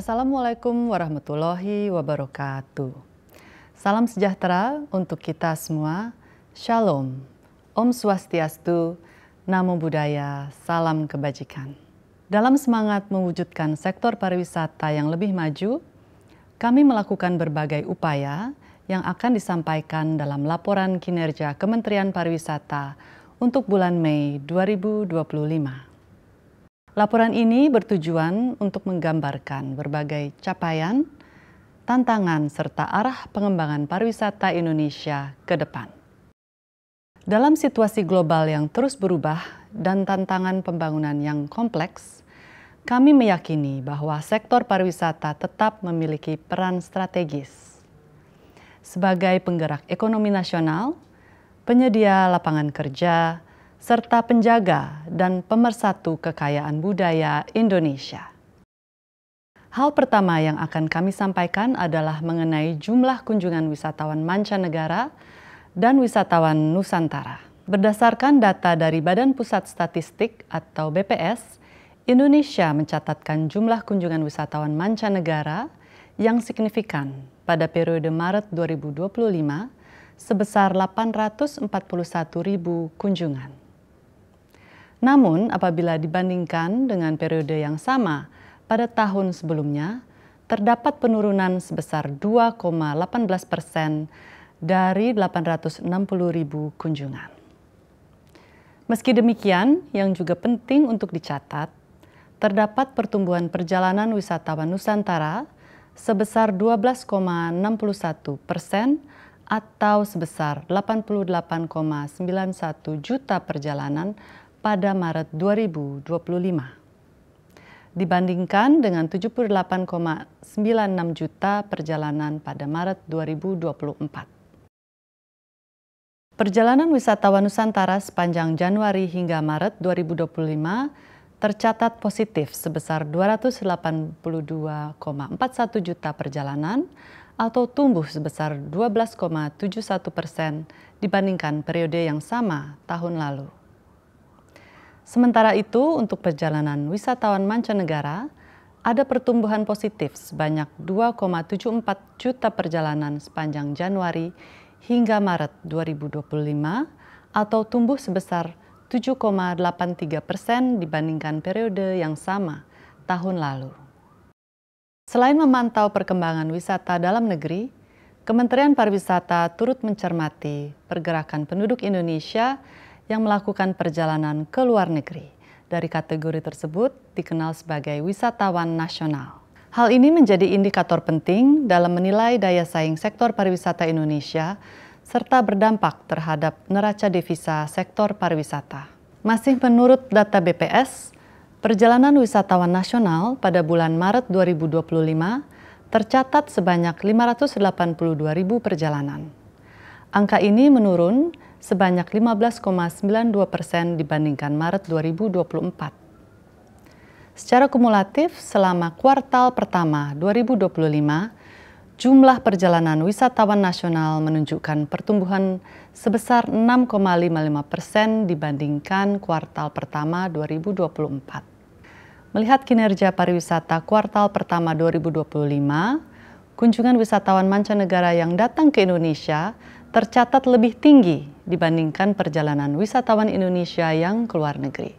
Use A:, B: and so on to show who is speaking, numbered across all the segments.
A: Assalamualaikum warahmatullahi wabarakatuh. Salam sejahtera untuk kita semua. Shalom, Om Swastiastu, Namo Buddhaya, salam kebajikan. Dalam semangat mewujudkan sektor pariwisata yang lebih maju, kami melakukan berbagai upaya yang akan disampaikan dalam laporan kinerja Kementerian Pariwisata untuk bulan Mei 2025. Laporan ini bertujuan untuk menggambarkan berbagai capaian, tantangan, serta arah pengembangan pariwisata Indonesia ke depan. Dalam situasi global yang terus berubah dan tantangan pembangunan yang kompleks, kami meyakini bahwa sektor pariwisata tetap memiliki peran strategis. Sebagai penggerak ekonomi nasional, penyedia lapangan kerja, serta penjaga dan pemersatu kekayaan budaya Indonesia. Hal pertama yang akan kami sampaikan adalah mengenai jumlah kunjungan wisatawan mancanegara dan wisatawan Nusantara. Berdasarkan data dari Badan Pusat Statistik atau BPS, Indonesia mencatatkan jumlah kunjungan wisatawan mancanegara yang signifikan pada periode Maret 2025 sebesar 841.000 kunjungan. Namun, apabila dibandingkan dengan periode yang sama pada tahun sebelumnya, terdapat penurunan sebesar 2,18% dari 860.000 kunjungan. Meski demikian, yang juga penting untuk dicatat, terdapat pertumbuhan perjalanan wisatawan Nusantara sebesar 12,61% atau sebesar 88,91 juta perjalanan pada Maret 2025, dibandingkan dengan 78,96 juta perjalanan pada Maret 2024. Perjalanan wisatawan Nusantara sepanjang Januari hingga Maret 2025 tercatat positif sebesar 282,41 juta perjalanan atau tumbuh sebesar 12,71% dibandingkan periode yang sama tahun lalu. Sementara itu, untuk perjalanan wisatawan mancanegara, ada pertumbuhan positif sebanyak 2,74 juta perjalanan sepanjang Januari hingga Maret 2025 atau tumbuh sebesar 7,83% dibandingkan periode yang sama tahun lalu. Selain memantau perkembangan wisata dalam negeri, Kementerian Pariwisata turut mencermati pergerakan penduduk Indonesia yang melakukan perjalanan ke luar negeri. Dari kategori tersebut dikenal sebagai wisatawan nasional. Hal ini menjadi indikator penting dalam menilai daya saing sektor pariwisata Indonesia serta berdampak terhadap neraca devisa sektor pariwisata. Masih menurut data BPS, perjalanan wisatawan nasional pada bulan Maret 2025 tercatat sebanyak 582.000 perjalanan. Angka ini menurun sebanyak 15,92% dibandingkan Maret 2024. Secara kumulatif, selama kuartal pertama 2025, jumlah perjalanan wisatawan nasional menunjukkan pertumbuhan sebesar 6,55% dibandingkan kuartal pertama 2024. Melihat kinerja pariwisata kuartal pertama 2025, kunjungan wisatawan mancanegara yang datang ke Indonesia tercatat lebih tinggi dibandingkan perjalanan wisatawan Indonesia yang keluar negeri.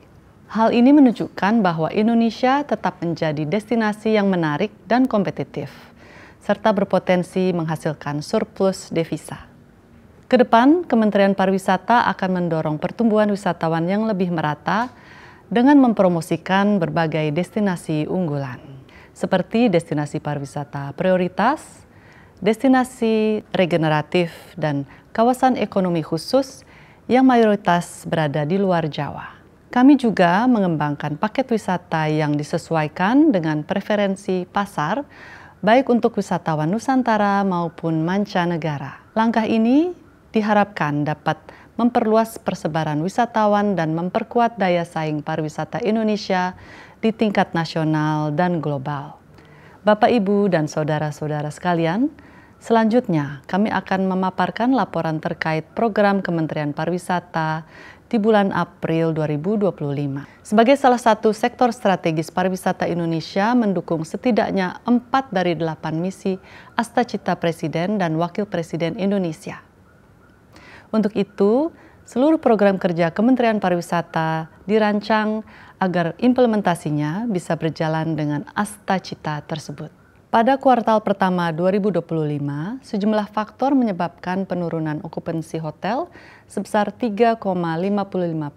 A: Hal ini menunjukkan bahwa Indonesia tetap menjadi destinasi yang menarik dan kompetitif, serta berpotensi menghasilkan surplus devisa. Kedepan, Kementerian Pariwisata akan mendorong pertumbuhan wisatawan yang lebih merata dengan mempromosikan berbagai destinasi unggulan, seperti destinasi pariwisata prioritas, destinasi regeneratif, dan kawasan ekonomi khusus yang mayoritas berada di luar Jawa. Kami juga mengembangkan paket wisata yang disesuaikan dengan preferensi pasar, baik untuk wisatawan Nusantara maupun mancanegara. Langkah ini diharapkan dapat memperluas persebaran wisatawan dan memperkuat daya saing pariwisata Indonesia di tingkat nasional dan global. Bapak, Ibu, dan saudara-saudara sekalian, Selanjutnya, kami akan memaparkan laporan terkait program Kementerian Pariwisata di bulan April 2025. Sebagai salah satu sektor strategis pariwisata Indonesia mendukung setidaknya 4 dari 8 misi Astacita Presiden dan Wakil Presiden Indonesia. Untuk itu, seluruh program kerja Kementerian Pariwisata dirancang agar implementasinya bisa berjalan dengan Astacita tersebut. Pada kuartal pertama 2025, sejumlah faktor menyebabkan penurunan okupansi hotel sebesar 3,55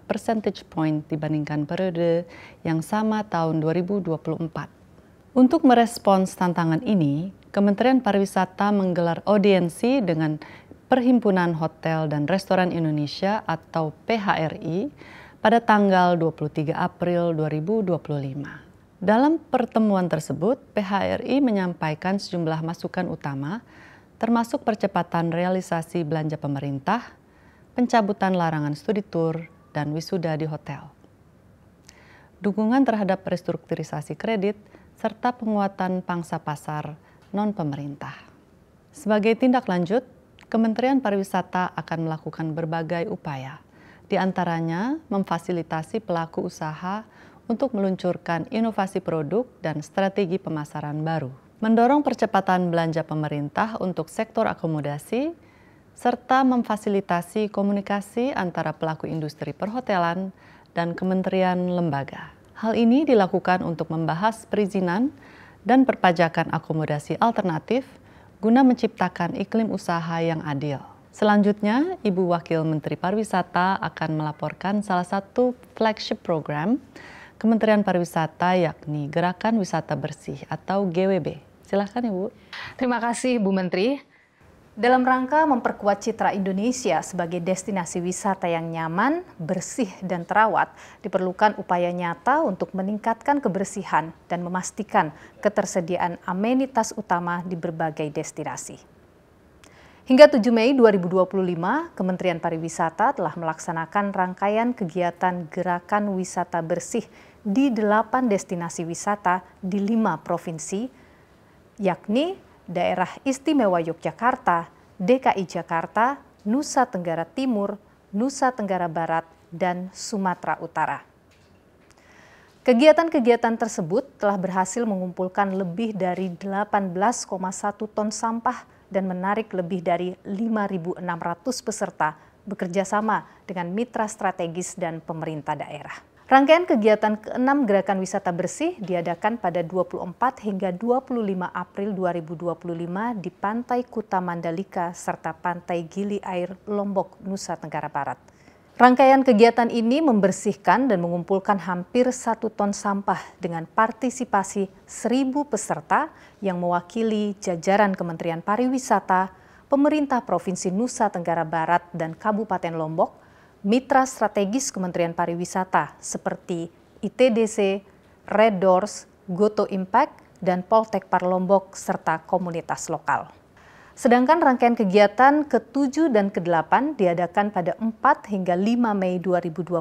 A: percentage point dibandingkan periode yang sama tahun 2024. Untuk merespons tantangan ini, Kementerian Pariwisata menggelar audiensi dengan Perhimpunan Hotel dan Restoran Indonesia atau PHRI pada tanggal 23 April 2025. Dalam pertemuan tersebut, PHRI menyampaikan sejumlah masukan utama, termasuk percepatan realisasi belanja pemerintah, pencabutan larangan studi tur, dan wisuda di hotel. Dukungan terhadap restrukturisasi kredit, serta penguatan pangsa pasar non-pemerintah. Sebagai tindak lanjut, Kementerian Pariwisata akan melakukan berbagai upaya, di antaranya memfasilitasi pelaku usaha untuk meluncurkan inovasi produk dan strategi pemasaran baru, mendorong percepatan belanja pemerintah untuk sektor akomodasi, serta memfasilitasi komunikasi antara pelaku industri perhotelan dan kementerian lembaga. Hal ini dilakukan untuk membahas perizinan dan perpajakan akomodasi alternatif guna menciptakan iklim usaha yang adil. Selanjutnya, Ibu Wakil Menteri Pariwisata akan melaporkan salah satu flagship program Kementerian Pariwisata, yakni Gerakan Wisata Bersih atau GWB. Silakan Ibu.
B: Terima kasih Bu Menteri. Dalam rangka memperkuat citra Indonesia sebagai destinasi wisata yang nyaman, bersih, dan terawat, diperlukan upaya nyata untuk meningkatkan kebersihan dan memastikan ketersediaan amenitas utama di berbagai destinasi. Hingga 7 Mei 2025, Kementerian Pariwisata telah melaksanakan rangkaian kegiatan Gerakan Wisata Bersih di 8 destinasi wisata di 5 provinsi, yakni Daerah Istimewa Yogyakarta, DKI Jakarta, Nusa Tenggara Timur, Nusa Tenggara Barat, dan Sumatera Utara. Kegiatan-kegiatan tersebut telah berhasil mengumpulkan lebih dari 18,1 ton sampah dan menarik lebih dari 5.600 peserta bekerja sama dengan mitra strategis dan pemerintah daerah. Rangkaian kegiatan ke-6 Gerakan Wisata Bersih diadakan pada 24 hingga 25 April 2025 di Pantai Kuta Mandalika serta Pantai Gili Air Lombok, Nusa Tenggara Barat. Rangkaian kegiatan ini membersihkan dan mengumpulkan hampir 1 ton sampah dengan partisipasi 1.000 peserta yang mewakili jajaran Kementerian Pariwisata, pemerintah Provinsi Nusa Tenggara Barat dan Kabupaten Lombok, mitra strategis Kementerian Pariwisata seperti ITDC, Red Doors, Goto Impact, dan Poltek Par Lombok serta komunitas lokal. Sedangkan rangkaian kegiatan ke-7 dan ke-8 diadakan pada 4 hingga 5 Mei 2025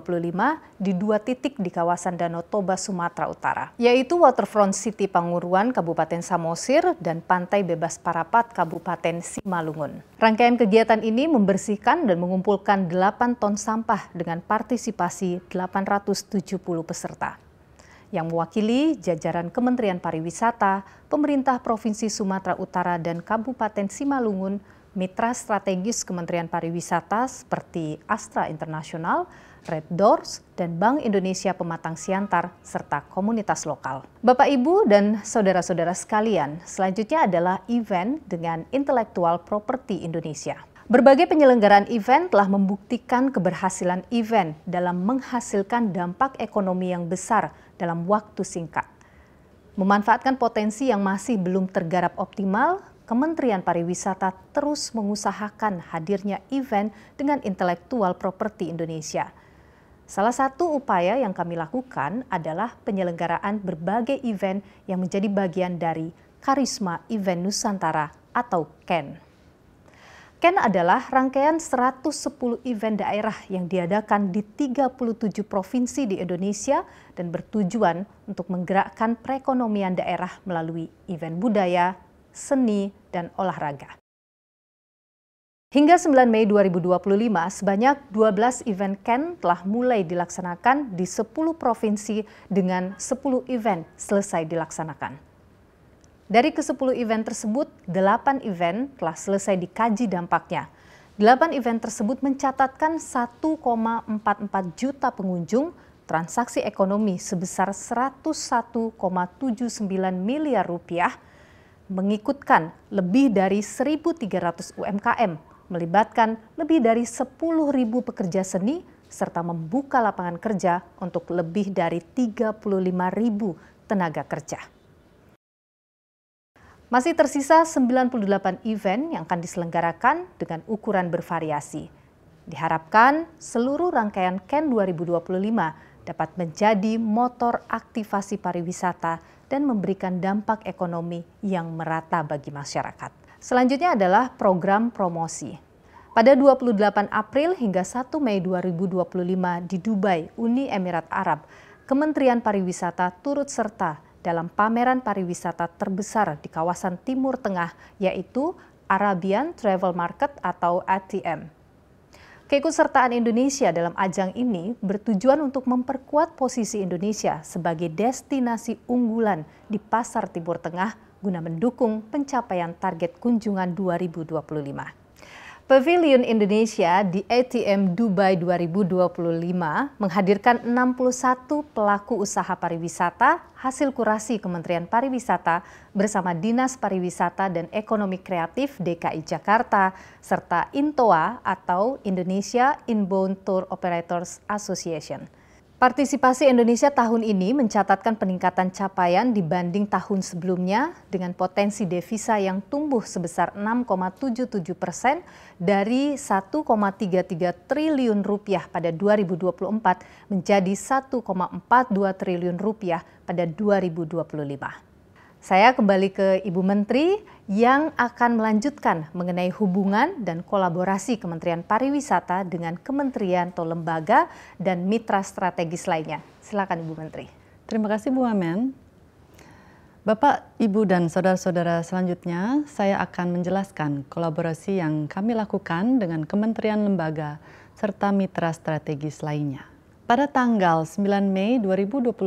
B: di 2 titik di kawasan Danau Toba, Sumatera Utara, yaitu Waterfront City Panguruan, Kabupaten Samosir, dan Pantai Bebas Parapat, Kabupaten Simalungun. Rangkaian kegiatan ini membersihkan dan mengumpulkan 8 ton sampah dengan partisipasi 870 peserta, yang mewakili jajaran Kementerian Pariwisata, pemerintah Provinsi Sumatera Utara dan Kabupaten Simalungun, mitra strategis Kementerian Pariwisata seperti Astra International, Red Doors, dan Bank Indonesia Pematang Siantar, serta komunitas lokal. Bapak, Ibu, dan saudara-saudara sekalian, selanjutnya adalah event dengan Intellectual Property Indonesia. Berbagai penyelenggaraan event telah membuktikan keberhasilan event dalam menghasilkan dampak ekonomi yang besar dalam waktu singkat. Memanfaatkan potensi yang masih belum tergarap optimal, Kementerian Pariwisata terus mengusahakan hadirnya event dengan Intellectual Property Indonesia. Salah satu upaya yang kami lakukan adalah penyelenggaraan berbagai event yang menjadi bagian dari Karisma Event Nusantara atau KEN. KEN adalah rangkaian 110 event daerah yang diadakan di 37 provinsi di Indonesia dan bertujuan untuk menggerakkan perekonomian daerah melalui event budaya, seni, dan olahraga. Hingga 9 Mei 2025, sebanyak 12 event CAN telah mulai dilaksanakan di 10 provinsi dengan 10 event selesai dilaksanakan. Dari ke-10 event tersebut, 8 event telah selesai dikaji dampaknya. 8 event tersebut mencatatkan 1,44 juta pengunjung, transaksi ekonomi sebesar 101,79 miliar rupiah, mengikutkan lebih dari 1.300 UMKM, melibatkan lebih dari 10.000 pekerja seni, serta membuka lapangan kerja untuk lebih dari 35.000 tenaga kerja. Masih tersisa 98 event yang akan diselenggarakan dengan ukuran bervariasi. Diharapkan seluruh rangkaian CAN 2025 dapat menjadi motor aktivasi pariwisata dan memberikan dampak ekonomi yang merata bagi masyarakat. Selanjutnya adalah program promosi. Pada 28 April hingga 1 Mei 2025 di Dubai, Uni Emirat Arab, Kementerian Pariwisata turut serta dalam pameran pariwisata terbesar di kawasan Timur Tengah, yaitu Arabian Travel Market atau ATM. Keikutsertaan Indonesia dalam ajang ini bertujuan untuk memperkuat posisi Indonesia sebagai destinasi unggulan di pasar Timur Tengah guna mendukung pencapaian target kunjungan 2025. Pavilion Indonesia di ATM Dubai 2025 menghadirkan 61 pelaku usaha pariwisata hasil kurasi Kementerian Pariwisata bersama Dinas Pariwisata dan Ekonomi Kreatif DKI Jakarta serta INTOA atau Indonesia Inbound Tour Operators Association. Partisipasi Indonesia tahun ini mencatatkan peningkatan capaian dibanding tahun sebelumnya dengan potensi devisa yang tumbuh sebesar 6,77% dari 1,33 triliun rupiah pada 2024 menjadi 1,42 triliun rupiah pada 2025. Saya kembali ke Ibu Menteri yang akan melanjutkan mengenai hubungan dan kolaborasi Kementerian Pariwisata dengan kementerian atau lembaga dan mitra strategis lainnya. Silakan Ibu Menteri.
A: Terima kasih Bu Wamen. Bapak, Ibu, dan saudara-saudara selanjutnya, saya akan menjelaskan kolaborasi yang kami lakukan dengan kementerian lembaga serta mitra strategis lainnya. Pada tanggal 9 Mei 2025,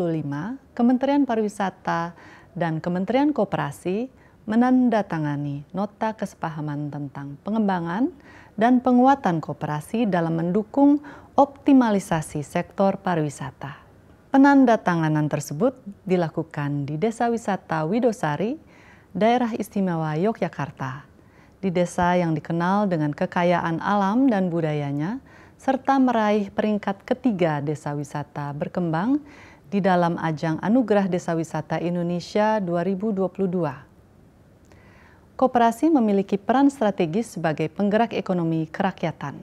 A: Kementerian Pariwisata dan Kementerian Koperasi menandatangani nota kesepahaman tentang pengembangan dan penguatan koperasi dalam mendukung optimalisasi sektor pariwisata. Penandatanganan tersebut dilakukan di Desa Wisata Widosari, Daerah Istimewa Yogyakarta, di desa yang dikenal dengan kekayaan alam dan budayanya, serta meraih peringkat ketiga desa wisata berkembang di dalam ajang Anugerah Desa Wisata Indonesia 2022. Koperasi memiliki peran strategis sebagai penggerak ekonomi kerakyatan,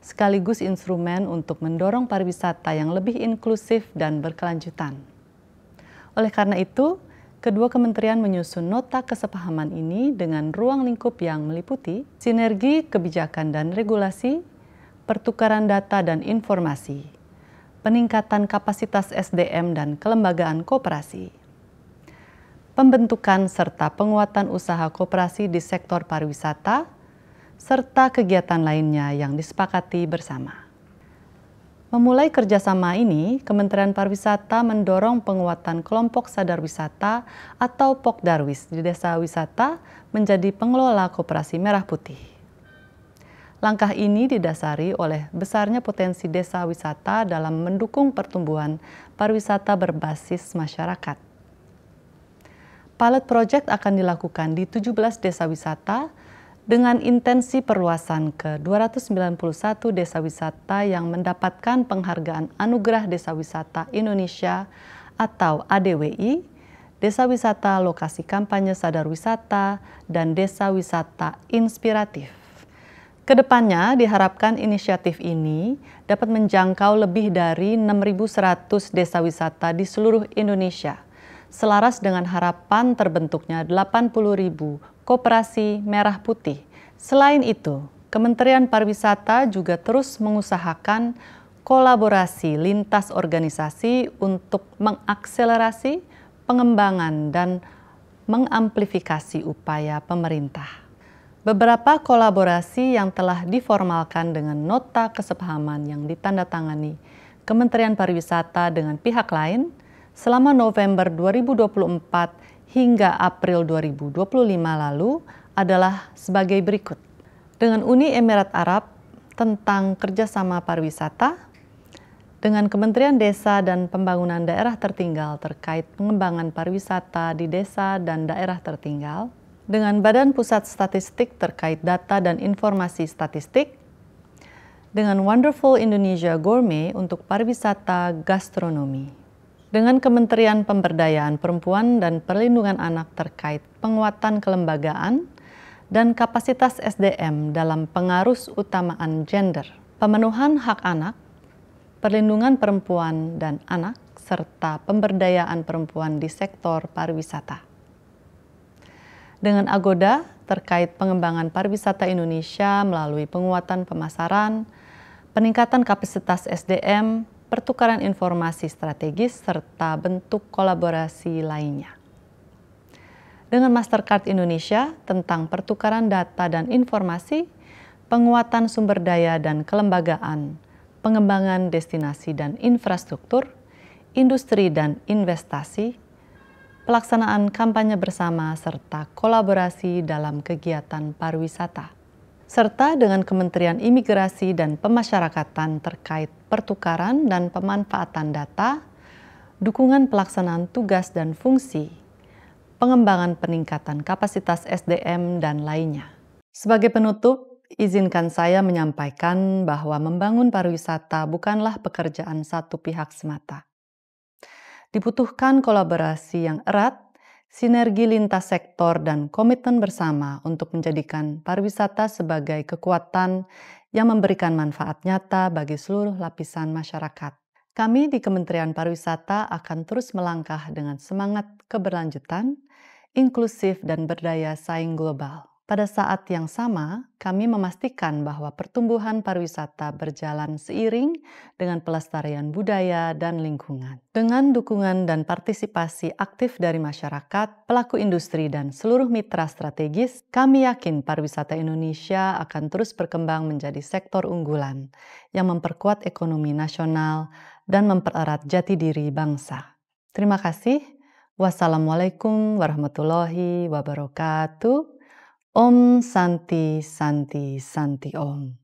A: sekaligus instrumen untuk mendorong pariwisata yang lebih inklusif dan berkelanjutan. Oleh karena itu, kedua kementerian menyusun nota kesepahaman ini dengan ruang lingkup yang meliputi sinergi kebijakan dan regulasi, pertukaran data dan informasi, peningkatan kapasitas SDM dan kelembagaan koperasi, pembentukan serta penguatan usaha koperasi di sektor pariwisata, serta kegiatan lainnya yang disepakati bersama. Memulai kerjasama ini, Kementerian Pariwisata mendorong penguatan kelompok sadar wisata atau Pokdarwis di desa wisata menjadi pengelola koperasi merah putih. Langkah ini didasari oleh besarnya potensi desa wisata dalam mendukung pertumbuhan pariwisata berbasis masyarakat. Pilot project akan dilakukan di 17 desa wisata dengan intensi perluasan ke 291 desa wisata yang mendapatkan penghargaan Anugerah Desa Wisata Indonesia atau ADWI, Desa Wisata Lokasi Kampanye Sadar Wisata, dan Desa Wisata Inspiratif. Kedepannya diharapkan inisiatif ini dapat menjangkau lebih dari 6.100 desa wisata di seluruh Indonesia, selaras dengan harapan terbentuknya 80.000 koperasi merah putih. Selain itu, Kementerian Pariwisata juga terus mengusahakan kolaborasi lintas organisasi untuk mengakselerasi pengembangan dan mengamplifikasi upaya pemerintah. Beberapa kolaborasi yang telah diformalkan dengan nota kesepahaman yang ditandatangani Kementerian Pariwisata dengan pihak lain selama November 2024 hingga April 2025 lalu adalah sebagai berikut. Dengan Uni Emirat Arab tentang kerjasama pariwisata, dengan Kementerian Desa dan Pembangunan Daerah Tertinggal terkait pengembangan pariwisata di desa dan daerah tertinggal, dengan Badan Pusat Statistik terkait data dan informasi statistik, dengan Wonderful Indonesia Gourmet untuk pariwisata gastronomi, dengan Kementerian Pemberdayaan Perempuan dan Perlindungan Anak terkait penguatan kelembagaan dan kapasitas SDM dalam pengarus utamaan gender, pemenuhan hak anak, perlindungan perempuan dan anak, serta pemberdayaan perempuan di sektor pariwisata. Dengan Agoda terkait pengembangan pariwisata Indonesia melalui penguatan pemasaran, peningkatan kapasitas SDM, pertukaran informasi strategis, serta bentuk kolaborasi lainnya. Dengan Mastercard Indonesia tentang pertukaran data dan informasi, penguatan sumber daya dan kelembagaan, pengembangan destinasi dan infrastruktur, industri dan investasi, pelaksanaan kampanye bersama serta kolaborasi dalam kegiatan pariwisata, serta dengan Kementerian Imigrasi dan Pemasyarakatan terkait pertukaran dan pemanfaatan data, dukungan pelaksanaan tugas dan fungsi, pengembangan peningkatan kapasitas SDM, dan lainnya. Sebagai penutup, izinkan saya menyampaikan bahwa membangun pariwisata bukanlah pekerjaan satu pihak semata. Dibutuhkan kolaborasi yang erat, sinergi lintas sektor, dan komitmen bersama untuk menjadikan pariwisata sebagai kekuatan yang memberikan manfaat nyata bagi seluruh lapisan masyarakat. Kami di Kementerian Pariwisata akan terus melangkah dengan semangat keberlanjutan, inklusif, dan berdaya saing global. Pada saat yang sama, kami memastikan bahwa pertumbuhan pariwisata berjalan seiring dengan pelestarian budaya dan lingkungan. Dengan dukungan dan partisipasi aktif dari masyarakat, pelaku industri, dan seluruh mitra strategis, kami yakin pariwisata Indonesia akan terus berkembang menjadi sektor unggulan yang memperkuat ekonomi nasional dan mempererat jati diri bangsa. Terima kasih. Wassalamualaikum warahmatullahi wabarakatuh. Om Santi Santi Santi Om.